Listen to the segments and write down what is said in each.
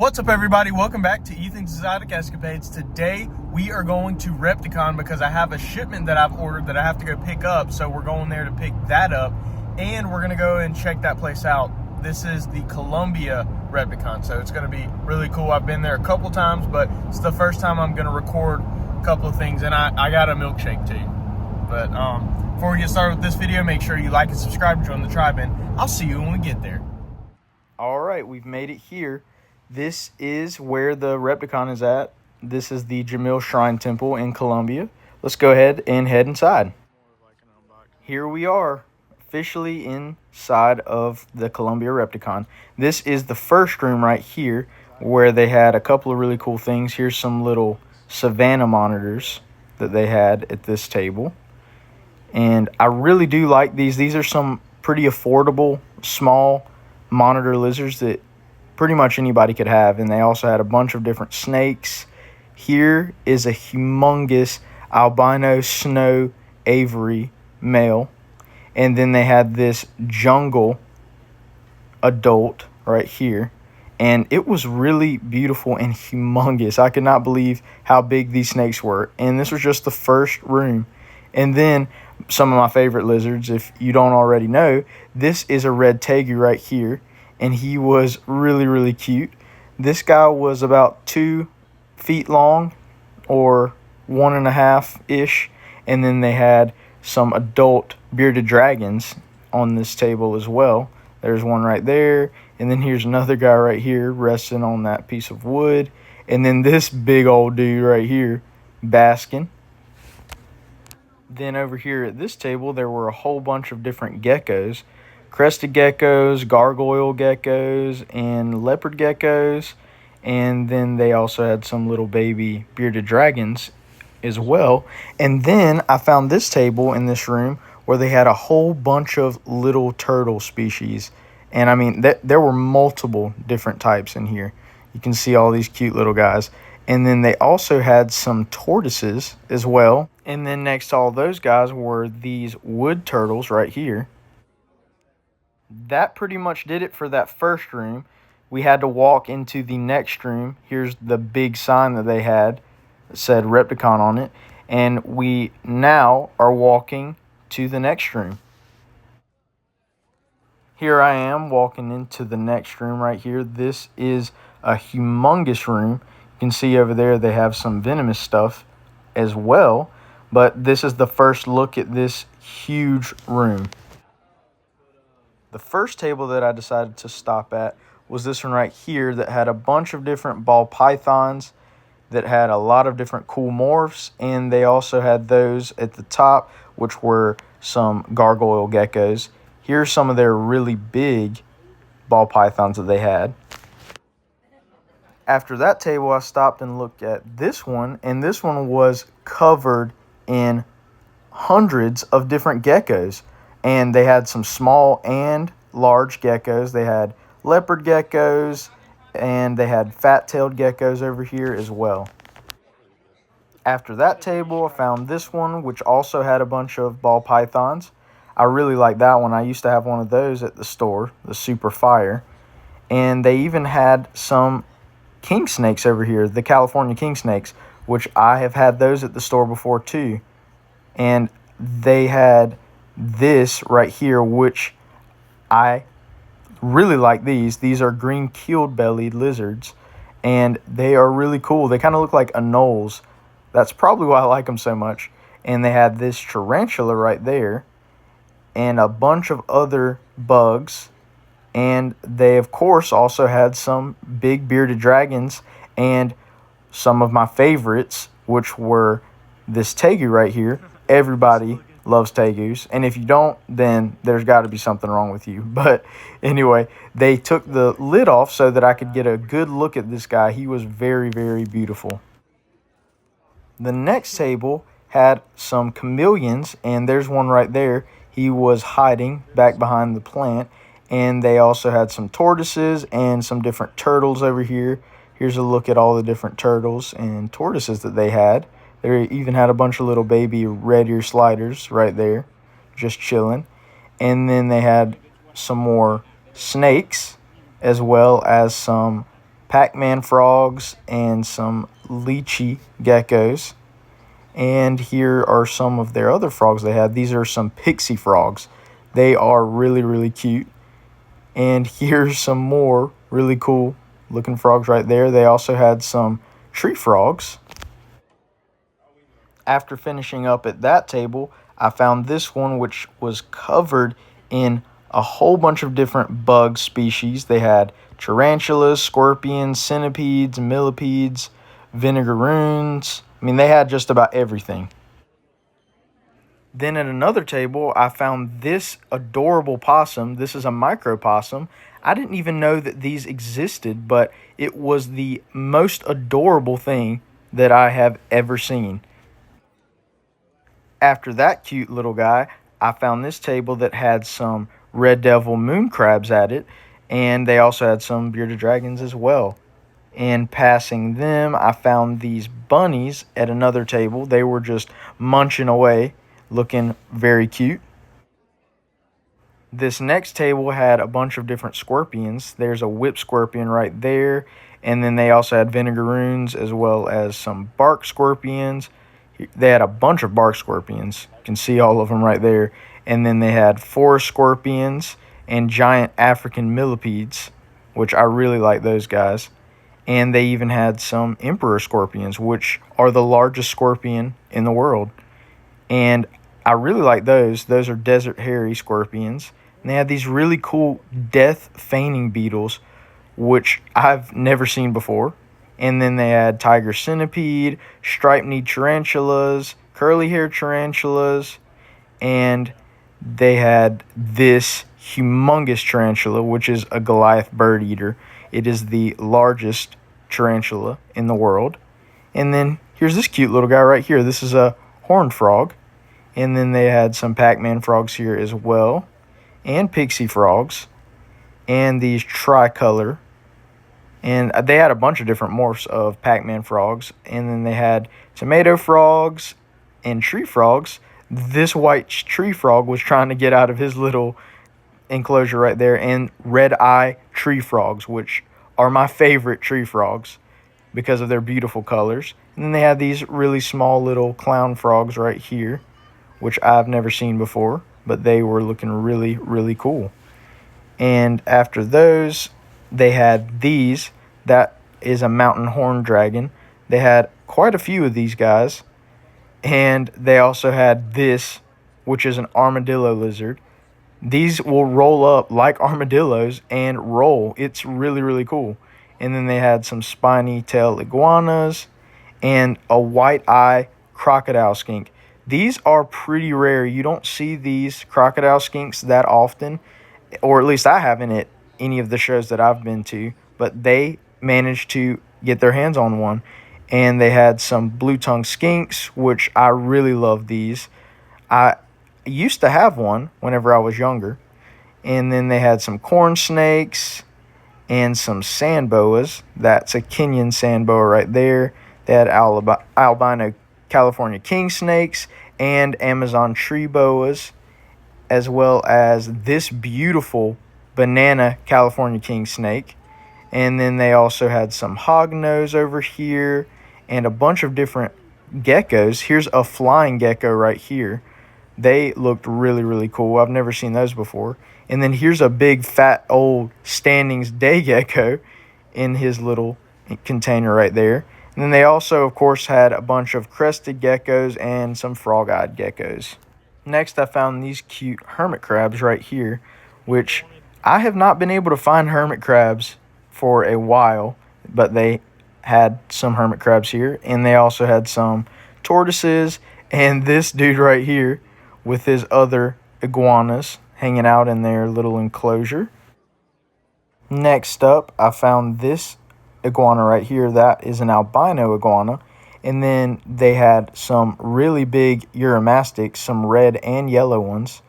What's up, everybody? Welcome back to Ethan's Exotic Escapades. Today we are going to Repticon because I have a shipment that I've ordered that I have to go pick up. So we're going there to pick that up, and we're going to go and check that place out. This is the Columbia Repticon, so it's going to be really cool. I've been there a couple times, but it's the first time I'm going to record a couple of things, and I got a milkshake too. But before we get started with this video, make sure you like and subscribe and join the tribe, and I'll see you when we get there. All right, we've made it here. This is where the Repticon is at. This is the Jamil Shrine Temple in Columbia. Let's go ahead and head inside. Here we are, officially inside of the Columbia Repticon. This is the first room right here where they had a couple of really cool things. Here's some little savanna monitors that they had at this table. And I really do like these. These are some pretty affordable, small monitor lizards that pretty much anybody could have. And they also had a bunch of different snakes. Here is a humongous albino snow Avery male, and then they had this jungle adult right here, and it was really beautiful and humongous. I could not believe how big these snakes were, and this was just the first room. And then some of my favorite lizards, if you don't already know, this is a red tegu right here, and he was really cute. This guy was about 2 feet long, or 1.5-ish, and then they had some adult bearded dragons on this table as well. There's one right there, and then here's another guy right here resting on that piece of wood, and then this big old dude right here basking. Then over here at this table, there were a whole bunch of different geckos. Crested geckos, gargoyle geckos, and leopard geckos. And then they also had some little baby bearded dragons as well. And then I found this table in this room where they had a whole bunch of little turtle species. And I mean, there were multiple different types in here. You can see all these cute little guys. And then they also had some tortoises as well. And then next to all those guys were these wood turtles right here. That pretty much did it for that first room. We had to walk into the next room. Here's the big sign that they had that said Repticon on it. And we now are walking to the next room. Here I am walking into the next room right here. This is a humongous room. You can see over there they have some venomous stuff as well. But this is the first look at this huge room. The first table that I decided to stop at was this one right here that had a bunch of different ball pythons that had a lot of different cool morphs, and they also had those at the top, which were some gargoyle geckos. Here's some of their really big ball pythons that they had. After that table, I stopped and looked at this one, and this one was covered in hundreds of different geckos. And they had some small and large geckos. They had leopard geckos, and they had fat-tailed geckos over here as well. After that table, I found this one, which also had a bunch of ball pythons. I really like that one. I used to have one of those at the store, the Super Fire. And they even had some king snakes over here, the California king snakes, which I have had those at the store before too. And they had this right here, which I really like. These are green keeled bellied lizards, and they are really cool. They kind of look like anoles. That's probably why I like them so much. And they had this tarantula right there and a bunch of other bugs, and they of course also had some big bearded dragons and some of my favorites, which were this tegu right here. Everybody loves tegus, and if you don't, then there's got to be something wrong with you. But anyway, they took the lid off so that I could get a good look at this guy. He was very beautiful. The next table had some chameleons, and there's one right there. He was hiding back behind the plant. And they also had some tortoises and some different turtles over here. Here's a look at all the different turtles and tortoises that they had. They even had a bunch of little baby red ear sliders right there, just chilling. And then they had some more snakes, as well as some Pac-Man frogs and some lychee geckos. And here are some of their other frogs they had. These are some pixie frogs. They are really, really cute. And here's some more really cool looking frogs right there. They also had some tree frogs. After finishing up at that table, I found this one, which was covered in a whole bunch of different bug species. They had tarantulas, scorpions, centipedes, millipedes, vinegaroons. I mean, they had just about everything. Then at another table, I found this adorable possum. This is a micro possum. I didn't even know that these existed, but it was the most adorable thing that I have ever seen. After that cute little guy, I found this table that had some red devil moon crabs at it, and they also had some bearded dragons as well. And passing them, I found these bunnies at another table. They were just munching away, looking very cute. This next table had a bunch of different scorpions. There's a whip scorpion right there, and then they also had vinegaroons as well as some bark scorpions. They had a bunch of bark scorpions. You can see all of them right there. And then they had forest scorpions and giant African millipedes, which I really like those guys. And they even had some emperor scorpions, which are the largest scorpion in the world. And I really like those. Those are desert hairy scorpions. And they had these really cool death feigning beetles, which I've never seen before. And then they had tiger centipede, striped-kneed tarantulas, curly-haired tarantulas, and they had this humongous tarantula, which is a Goliath bird eater. It is the largest tarantula in the world. And then here's this cute little guy right here. This is a horned frog. And then they had some Pac-Man frogs here as well, and pixie frogs, and these tricolor. And they had a bunch of different morphs of Pac-Man frogs. And then they had tomato frogs and tree frogs. This white tree frog was trying to get out of his little enclosure right there. And red-eye tree frogs, which are my favorite tree frogs because of their beautiful colors. And then they had these really small little clown frogs right here, which I've never seen before, but they were looking really, really cool. And after those, they had these. That is a mountain horned dragon. They had quite a few of these guys. And they also had this, which is an armadillo lizard. These will roll up like armadillos and roll. It's really, really cool. And then they had some spiny tail iguanas and a white eye crocodile skink. These are pretty rare. You don't see these crocodile skinks that often, or at least I haven't at any of the shows that I've been to, but they managed to get their hands on one. And they had some blue-tongued skinks, which I really love these. I used to have one whenever I was younger. And then they had some corn snakes and some sand boas. That's a Kenyan sand boa right there. They had albino California king snakes and Amazon tree boas, as well as this beautiful banana California king snake. And then they also had some hognose over here and a bunch of different geckos. Here's a flying gecko right here. They looked really, really cool. I've never seen those before. And then here's a big, fat, old Standings day gecko in his little container right there. And then they also, of course, had a bunch of crested geckos and some frog-eyed geckos. Next, I found these cute hermit crabs right here, which I have not been able to find hermit crabs for a while, but they had some hermit crabs here. And they also had some tortoises and this dude right here with his other iguanas hanging out in their little enclosure. Next up, I found this iguana right here. That is an albino iguana. And then they had some really big Uromastics, some red and yellow ones,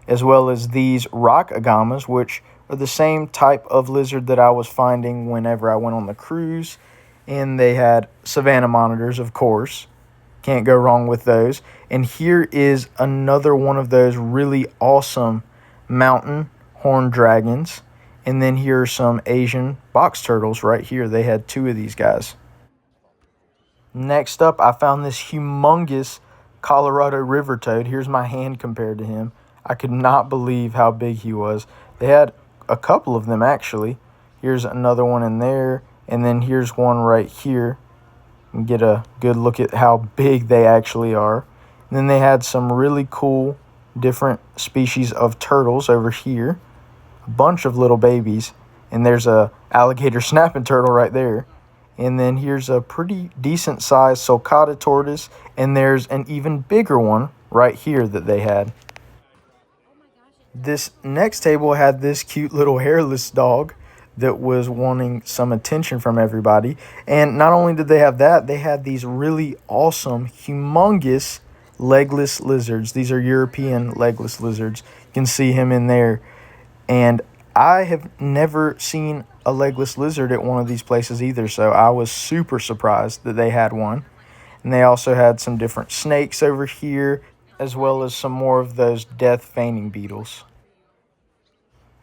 as well as these rock agamas, which are the same type of lizard that I was finding whenever I went on the cruise. And they had savanna monitors, of course. Can't go wrong with those. And here is another one of those really awesome mountain horned dragons. And then here are some Asian box turtles right here. They had 2 of these guys. Next up, I found this humongous Colorado river toad. Here's my hand compared to him. I could not believe how big he was. They had a couple of them, actually. Here's another one in there, and then here's one right here. And get a good look at how big they actually are. And then they had some really cool different species of turtles over here. A bunch of little babies. And there's a alligator snapping turtle right there. And then here's a pretty decent sized sulcata tortoise. And there's an even bigger one right here that they had. This next table had this cute little hairless dog that was wanting some attention from everybody. And not only did they have that, they had these really awesome, humongous legless lizards. These are European legless lizards. You can see him in there. And I have never seen a legless lizard at one of these places either, so I was super surprised that they had one. And they also had some different snakes over here, as well as some more of those death feigning beetles.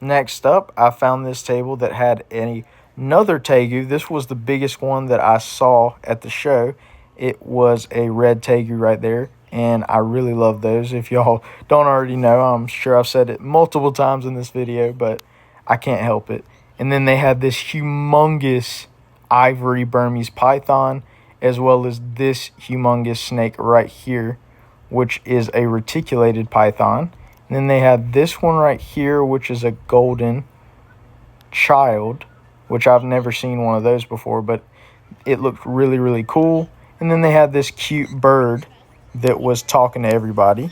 Next up, I found this table that had another tegu. This was the biggest one that I saw at the show. It was a red tegu right there, and I really love those. If y'all don't already know, I'm sure I've said it multiple times in this video, but I can't help it. And then they had this humongous ivory Burmese python, as well as this humongous snake right here, which is a reticulated python. And then they had this one right here, which is a golden child, which I've never seen one of those before, but it looked really, really cool. And then they had this cute bird that was talking to everybody.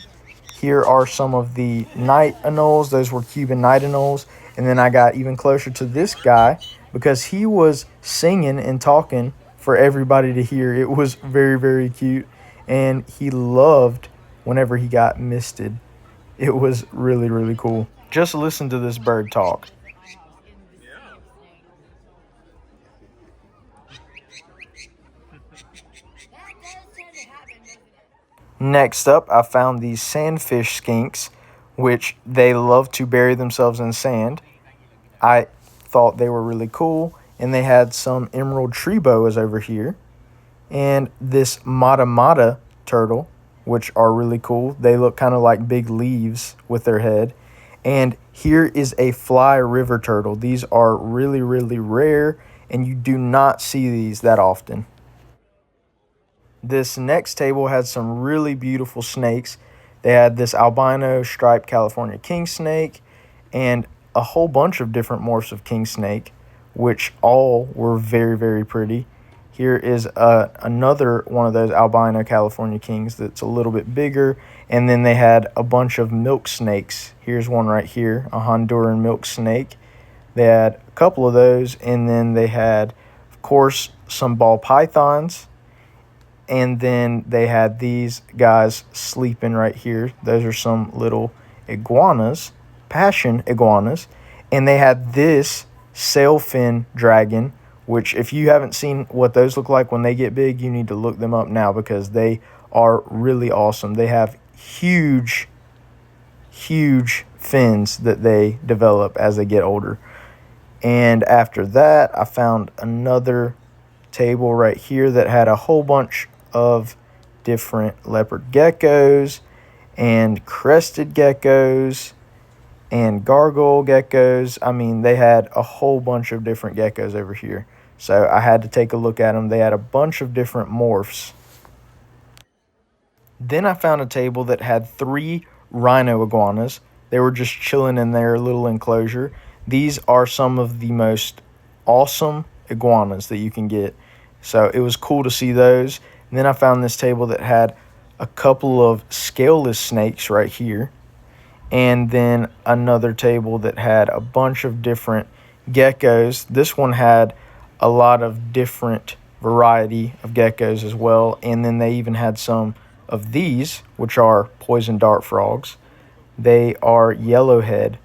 Here are some of the night anoles. Those were Cuban night anoles. And then I got even closer to this guy because he was singing and talking for everybody to hear. It was very, very cute. And he loved whenever he got misted. It was really, really cool. Just listen to this bird talk. Next up, I found these sandfish skinks, which they love to bury themselves in sand. I thought they were really cool. And they had some emerald tree boas over here. And this mata mata turtle, which are really cool. They look kind of like big leaves with their head. And here is a fly river turtle. These are really, really rare, and you do not see these that often. This next table had some really beautiful snakes. They had this albino striped California king snake and a whole bunch of different morphs of king snake, which all were very, very pretty. Here is another one of those albino California kings that's a little bit bigger. And then they had a bunch of milk snakes. Here's one right here, a Honduran milk snake. They had a couple of those. And then they had, of course, some ball pythons. And then they had these guys sleeping right here. Those are some little iguanas, passion iguanas. And they had this sailfin dragon, which if you haven't seen what those look like when they get big, you need to look them up now because they are really awesome. They have huge, huge fins that they develop as they get older. And after that, I found another table right here that had a whole bunch of different leopard geckos and crested geckos and gargoyle geckos. I mean, they had a whole bunch of different geckos over here. So I had to take a look at them. They had a bunch of different morphs. Then I found a table that had 3 rhino iguanas. They were just chilling in their little enclosure. These are some of the most awesome iguanas that you can get. So it was cool to see those. And then I found this table that had a couple of scaleless snakes right here. And then another table that had a bunch of different geckos. This one had a lot of different variety of geckos as well. And then they even had some of these, which are poison dart frogs. They are yellowhead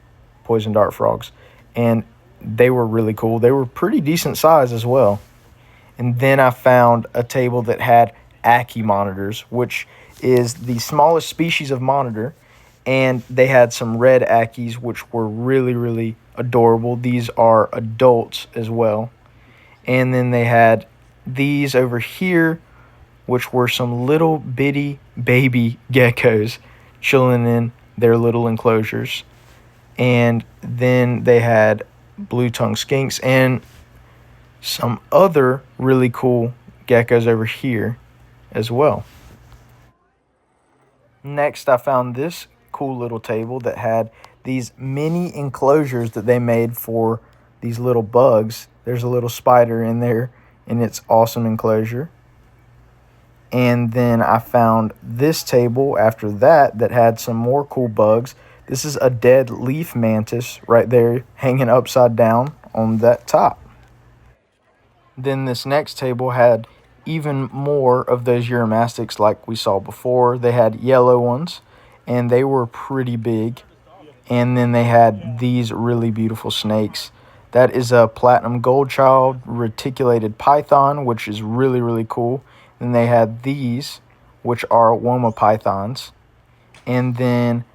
poison dart frogs. And they were really cool. They were pretty decent size as well. And then I found a table that had Aki monitors, which is the smallest species of monitor. And they had some red Ackies, which were really, really adorable. These are adults as well. And then they had these over here, which were some little bitty baby geckos chilling in their little enclosures. And then they had blue-tongued skinks and some other really cool geckos over here as well. Next, I found this cool little table that had these mini enclosures that they made for these little bugs. There's a little spider in there in its awesome enclosure. And then I found this table after that that had some more cool bugs. This is a dead leaf mantis right there hanging upside down on that top. Then this next table had even more of those Uromastics like we saw before. They had yellow ones, and they were pretty big. And then they had these really beautiful snakes. That is a platinum goldchild reticulated python, which is really, really cool. Then they had these, which are Woma pythons. And then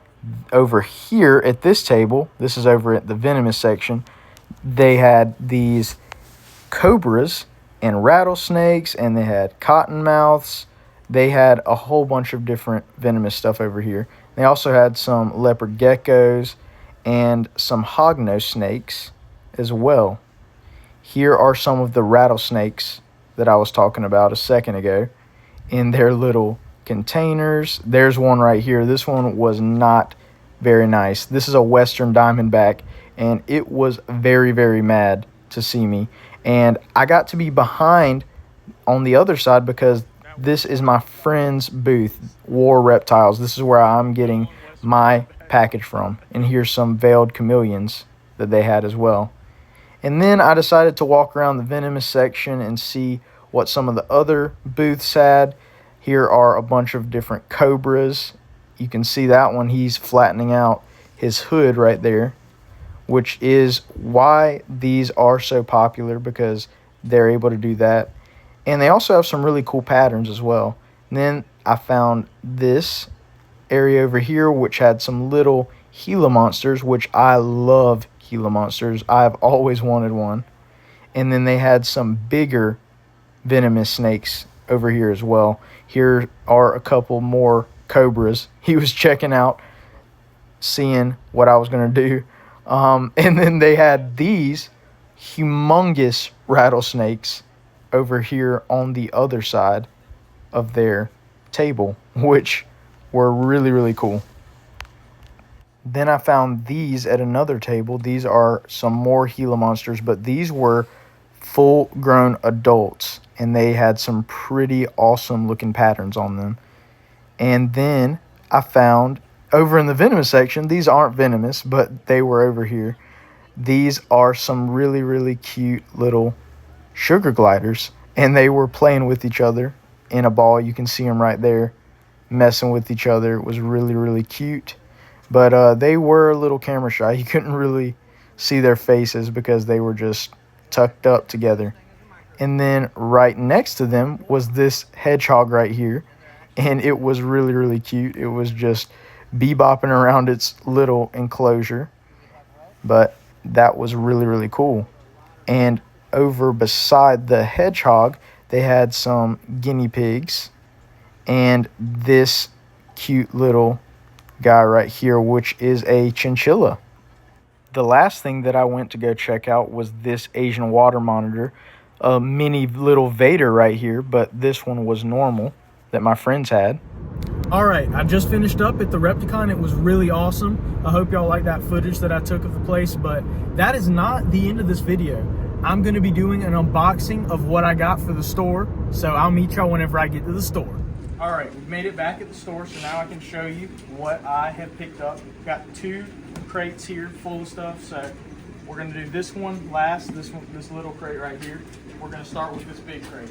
over here at this table, this is over at the venomous section, they had these cobras and rattlesnakes, and they had cottonmouths. They had a whole bunch of different venomous stuff over here. They also had some leopard geckos and some hognose snakes as well. Here are some of the rattlesnakes that I was talking about a second ago in their little containers. There's one right here. This one was not very nice. This is a western diamondback, and it was very, very mad to see me. And I got to be behind on the other side because this is my friend's booth, War Reptiles. This is where I'm getting my package from. And here's some veiled chameleons that they had as well. And then I decided to walk around the venomous section and see what some of the other booths had. Here are a bunch of different cobras. You can see that one. He's flattening out his hood right there, which is why these are so popular, because they're able to do that. And they also have some really cool patterns as well. And then I found this area over here, which had some little Gila monsters, which I love Gila monsters. I've always wanted one. And then they had some bigger venomous snakes over here as well. Here are a couple more cobras. He was checking out, seeing what I was going to do. And then they had these humongous rattlesnakes over here on the other side of their table, which were really, really cool. Then I found these at another table. These are some more Gila monsters, but these were full-grown adults, and they had some pretty awesome looking patterns on them. And then I found over in the venomous section, these aren't venomous, but they were over here. These are some really, really cute little sugar gliders, and they were playing with each other in a ball. You can see them right there messing with each other. It was really, really cute. But they were a little camera shy. You couldn't really see their faces because they were just tucked up together. And then right next to them was this hedgehog right here, and it was really, really cute. It was just bebopping around its little enclosure, but that was really, really cool. And over beside the hedgehog, they had some guinea pigs and this cute little guy right here, which is a chinchilla. The last thing that I went to go check out was this Asian water monitor, a mini little Vader right here, but this one was normal that my friends had. All right, I just finished up at the Repticon. It was really awesome. I hope y'all like that footage that I took of the place, but that is not the end of this video. I'm gonna be doing an unboxing of what I got for the store, so I'll meet y'all whenever I get to the store. All right, we've made it back at the store, so now I can show you what I have picked up. Got 2 crates here full of stuff, so we're gonna do this one last, this little crate right here. We're gonna start with this big crate.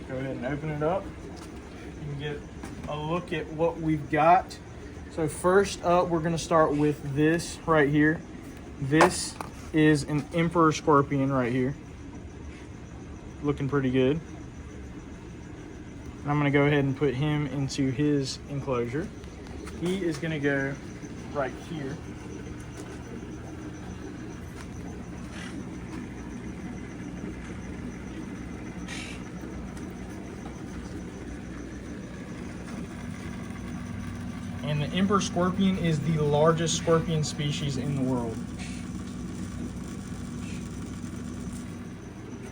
Go ahead and open it up. You can get a look at what we've got. So first up, we're gonna start with this right here. This is an emperor scorpion right here. Looking pretty good. And I'm gonna go ahead and put him into his enclosure. He is gonna go right here. And the emperor scorpion is the largest scorpion species in the world.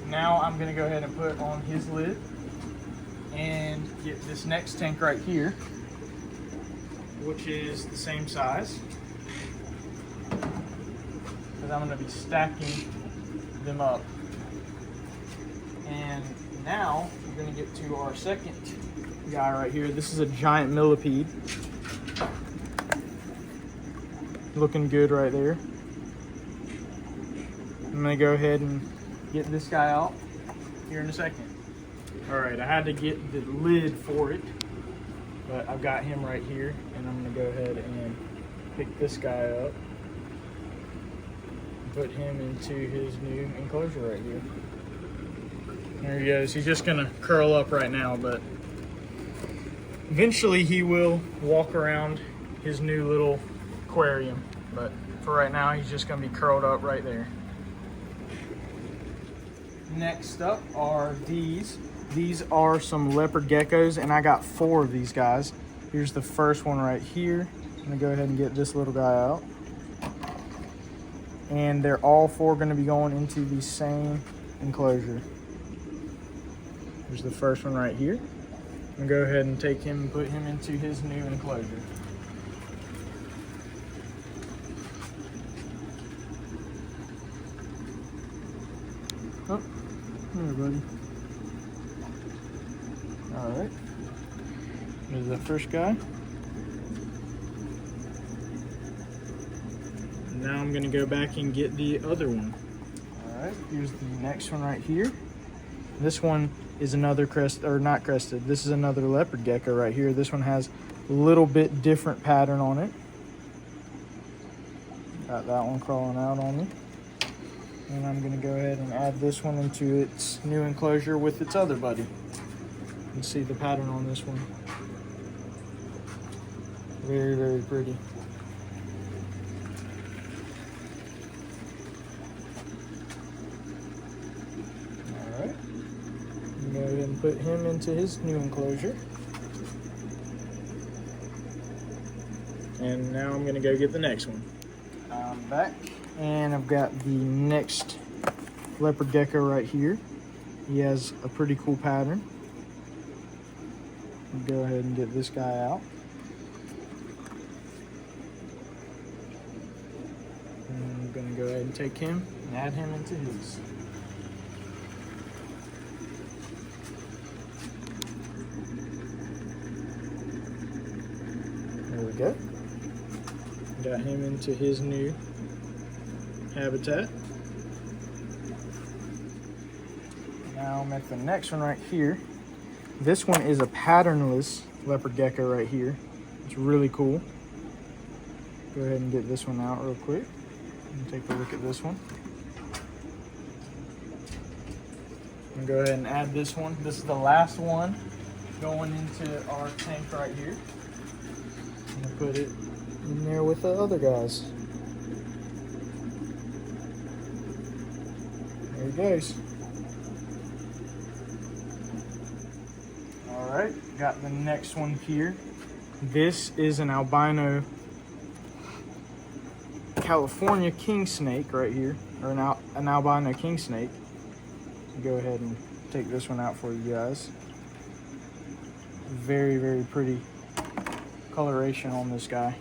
Now I'm gonna go ahead and put on his lid and get this next tank right here, which is the same size, because I'm gonna be stacking them up. And now we're gonna get to our second guy right here. This is a giant millipede. Looking good right there. I'm gonna go ahead and get this guy out here in a second. All right, I had to get the lid for it, but I've got him right here, and I'm gonna go ahead and pick this guy up, put him into his new enclosure right here. There he goes. He's just gonna curl up right now, but eventually he will walk around his new little aquarium, but for right now he's just gonna be curled up right there. Next up are these. These are some leopard geckos, and I got 4 of these guys. Here's the first one right here. I'm gonna go ahead and get this little guy out. And they're all 4 gonna be going into the same enclosure. Here's the first one right here. I'm gonna go ahead and take him and put him into his new enclosure. Oh, there, buddy. All right. Here's the first guy. Now I'm gonna go back and get the other one. All right, here's the next one right here. This one is another not crested. This is another leopard gecko right here. This one has a little bit different pattern on it. Got that one crawling out on me. And I'm gonna go ahead and add this one into its new enclosure with its other buddy. You can see the pattern on this one. Very, very pretty. All right. I'm gonna go ahead and put him into his new enclosure. And now I'm gonna go get the next one. I'm back, and I've got the next leopard gecko right here. He has a pretty cool pattern. I'll go ahead and get this guy out. And I'm gonna go ahead and take him and add him into his. There we go. Got him into his new habitat. Now I'm at the next one right here. This one is a patternless leopard gecko right here. It's really cool. Go ahead and get this one out real quick and take a look at this one. I'm gonna go ahead and add this one. This is the last one going into our tank right here. I'm gonna put it in there with the other guys. There he goes. All right, got the next one here. This is an albino California king snake right here, or an albino king snake. Go ahead and take this one out for you guys. Very, very pretty coloration on this guy.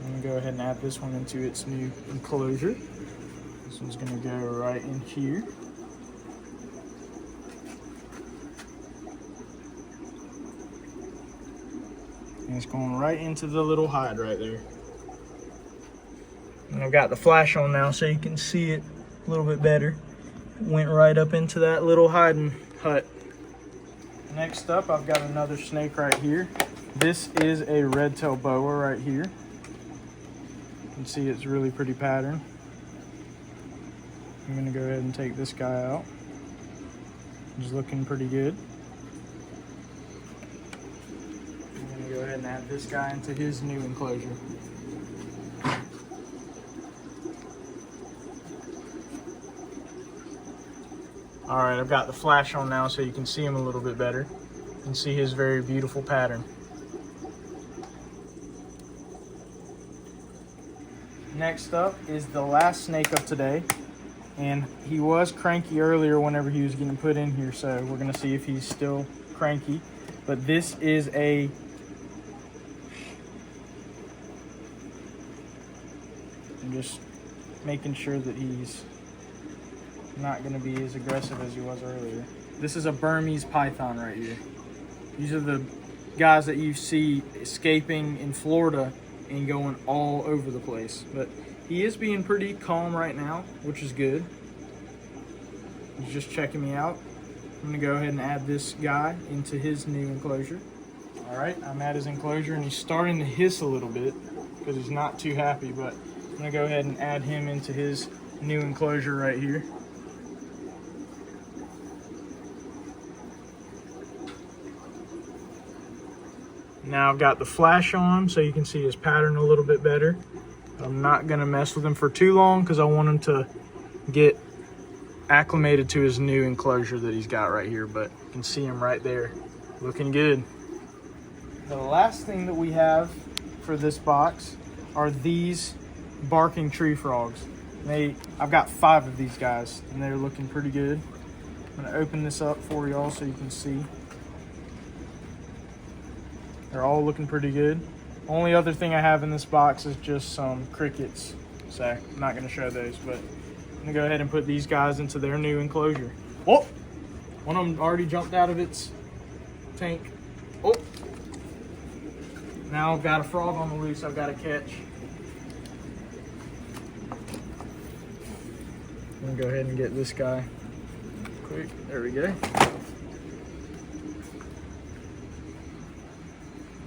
I'm gonna go ahead and add this one into its new enclosure. This one's gonna go right in here. And it's going right into the little hide right there. And I've got the flash on now so you can see it a little bit better. It went right up into that little hiding hut. Next up, I've got another snake right here. This is a red-tailed boa right here. You can see it's really pretty pattern. I'm gonna go ahead and take this guy out. He's looking pretty good. I'm gonna go ahead and add this guy into his new enclosure. All right, I've got the flash on now so you can see him a little bit better. You can see his very beautiful pattern. Next up is the last snake of today. And he was cranky earlier whenever he was getting put in here, so we're gonna see if he's still cranky. But this is I'm just making sure that he's not gonna be as aggressive as he was earlier. This is a Burmese python right here. These are the guys that you see escaping in Florida and going all over the place. But he is being pretty calm right now, which is good. He's just checking me out. I'm gonna go ahead and add this guy into his new enclosure. All right, I'm at his enclosure and he's starting to hiss a little bit because he's not too happy, but I'm gonna go ahead and add him into his new enclosure right here. Now I've got the flash on so you can see his pattern a little bit better. I'm not gonna mess with him for too long because I want him to get acclimated to his new enclosure that he's got right here, but you can see him right there, looking good. The last thing that we have for this box are these barking tree frogs. I've got 5 of these guys and they're looking pretty good. I'm gonna open this up for y'all so you can see. They're all looking pretty good. Only other thing I have in this box is just some crickets, so I'm not gonna show those, but I'm gonna go ahead and put these guys into their new enclosure. Oh, one of them already jumped out of its tank. Oh, now I've got a frog on the loose I've got to catch. I'm gonna go ahead and get this guy quick. There we go.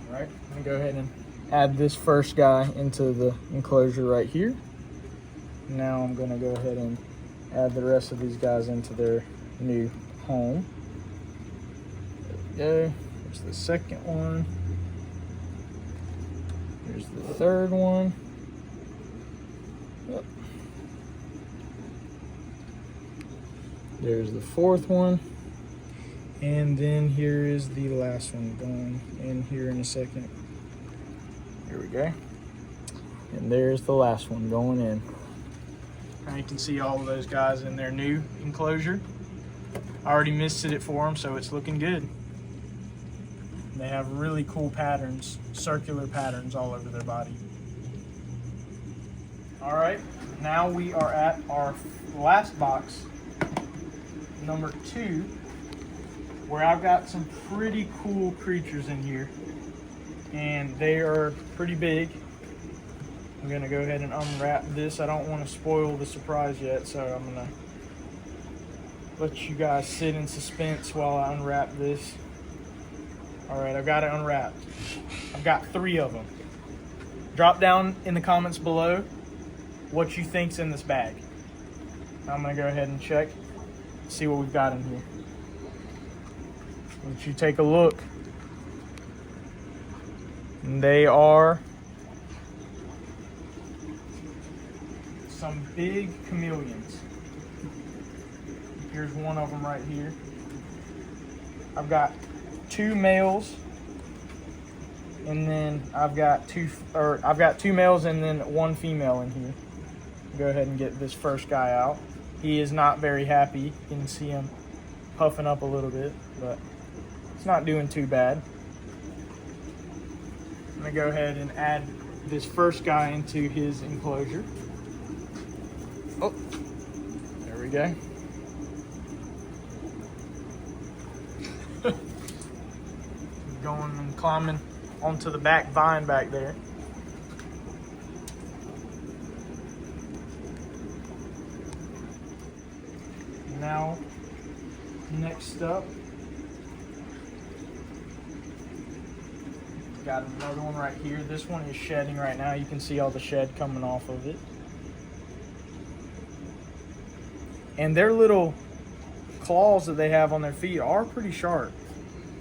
All right, I'm gonna go ahead and add this first guy into the enclosure right here. Now I'm gonna go ahead and add the rest of these guys into their new home. There we go. There's the second one. Here's the third one. Oh. There's the fourth one. And then here is the last one going in here in a second. Here we go. And there's the last one going in. Now you can see all of those guys in their new enclosure. I already misted it for them, so it's looking good. They have really cool patterns, circular patterns all over their body. All right, now we are at our last box, number 2, where I've got some pretty cool creatures in here, and they are pretty big. I'm gonna go ahead and unwrap this. I don't want to spoil the surprise yet, so I'm gonna let you guys sit in suspense while I unwrap this. All right, I've got it unwrapped. I've got 3 of them. Drop down in the comments below what you think's in this bag. I'm gonna go ahead and check, see what we've got in here. Let you take a look. And they are some big chameleons. Here's one of them right here. I've got 2 males, and then I've got 2 males and then 1 female in here. Go ahead and get this first guy out. He is not very happy. You can see him puffing up a little bit, but it's not doing too bad. I'm gonna go ahead and add this first guy into his enclosure. Oh, there we go. Going and climbing onto the back vine back there. Now, next up, got another one right here. This one is shedding right now. You can see all the shed coming off of it. And their little claws that they have on their feet are pretty sharp,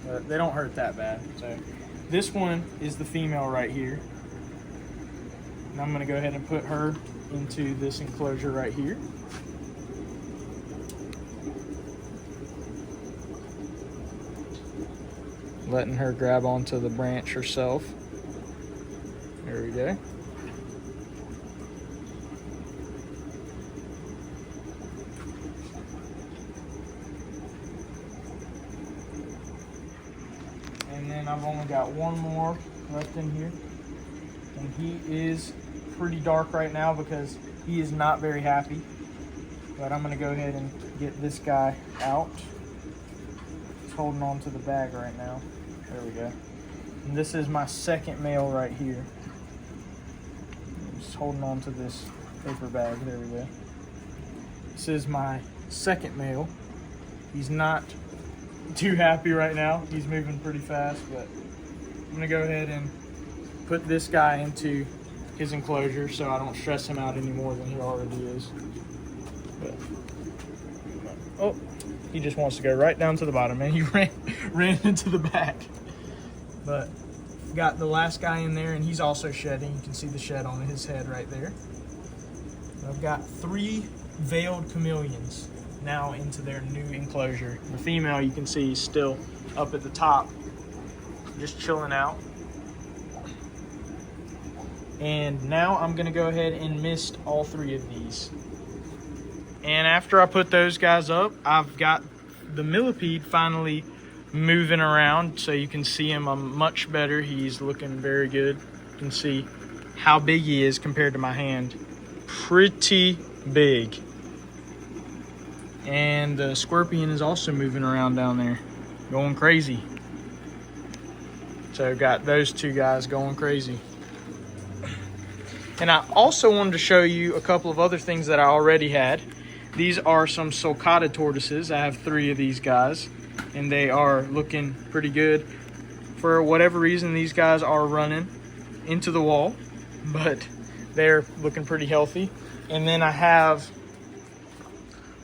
but they don't hurt that bad. So this one is the female right here. And I'm gonna go ahead and put her into this enclosure right here. Letting her grab onto the branch herself. There we go. And then I've only got one more left in here. And he is pretty dark right now because he is not very happy. But I'm gonna go ahead and get this guy out. He's holding on to the bag right now. There we go. And this is my second male right here. Just holding on to this paper bag. There we go. This is my second male. He's not too happy right now. He's moving pretty fast, but I'm gonna go ahead and put this guy into his enclosure so I don't stress him out any more than he already is. But, oh, he just wants to go right down to the bottom, and he ran into the back. But got the last guy in there, and he's also shedding. You can see the shed on his head right there. I've got 3 veiled chameleons now into their new enclosure. The female, you can see, is still up at the top, just chilling out. And now I'm gonna go ahead and mist all 3 of these. And after I put those guys up, I've got the millipede finally moving around, so you can see him much better. He's looking very good. You can see how big he is compared to my hand. Pretty big. And the scorpion is also moving around down there, going crazy. So got those 2 guys going crazy. And I also wanted to show you a couple of other things that I already had. These are some sulcata tortoises. I have 3 of these guys, and they are looking pretty good. For whatever reason, these guys are running into the wall, but they're looking pretty healthy. And then I have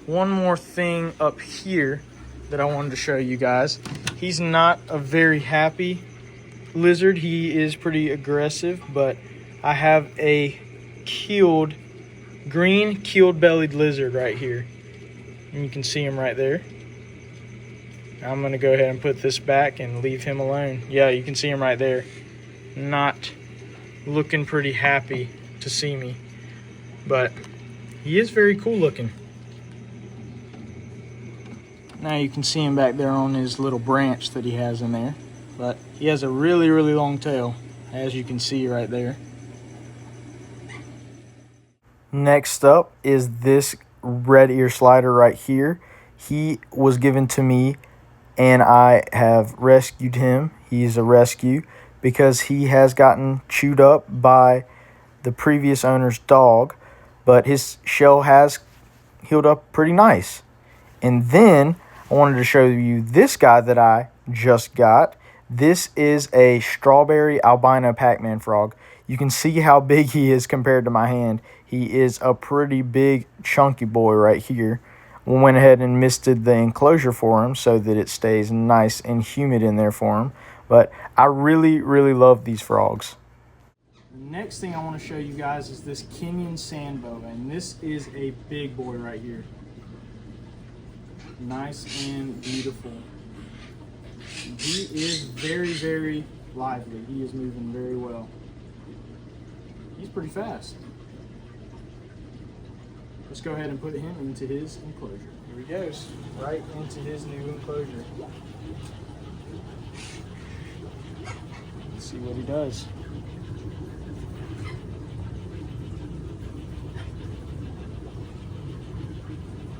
one more thing up here that I wanted to show you guys. He's not a very happy lizard. He is pretty aggressive, but I have a green keeled bellied lizard right here. And you can see him right there. I'm gonna go ahead and put this back and leave him alone. Yeah, you can see him right there. Not looking pretty happy to see me, but he is very cool looking. Now you can see him back there on his little branch that he has in there, but he has a really, really long tail, as you can see right there. Next up is this red ear slider right here. He was given to me and I have rescued him. He's a rescue because he has gotten chewed up by the previous owner's dog, but his shell has healed up pretty nice. And then I wanted to show you this guy that I just got. This is a strawberry albino Pac-Man frog. You can see how big he is compared to my hand. He is a pretty big, chunky boy right here. We went ahead and misted the enclosure for him so that it stays nice and humid in there for him. But I really, really love these frogs. The next thing I want to show you guys is this Kenyan sand boa, and this is a big boy right here. Nice and beautiful. He is very, very lively. He is moving very well. He's pretty fast. Let's go ahead and put him into his enclosure. Here he goes, right into his new enclosure. Let's see what he does.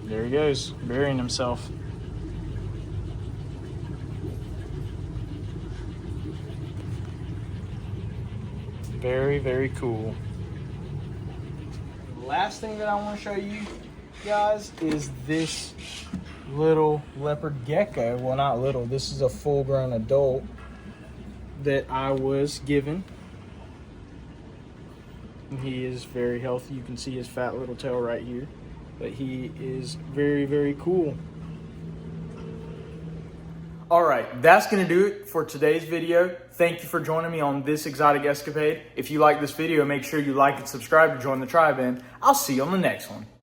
There he goes, burying himself. Very, very cool. The last thing that I want to show you guys is this little leopard gecko. Well, not little, this is a full-grown adult that I was given. He is very healthy. You can see his fat little tail right here. But he is very, very cool. All right, that's going to do it for today's video. Thank you for joining me on this exotic escapade. If you like this video, make sure you like and subscribe to join the tribe, and I'll see you on the next one.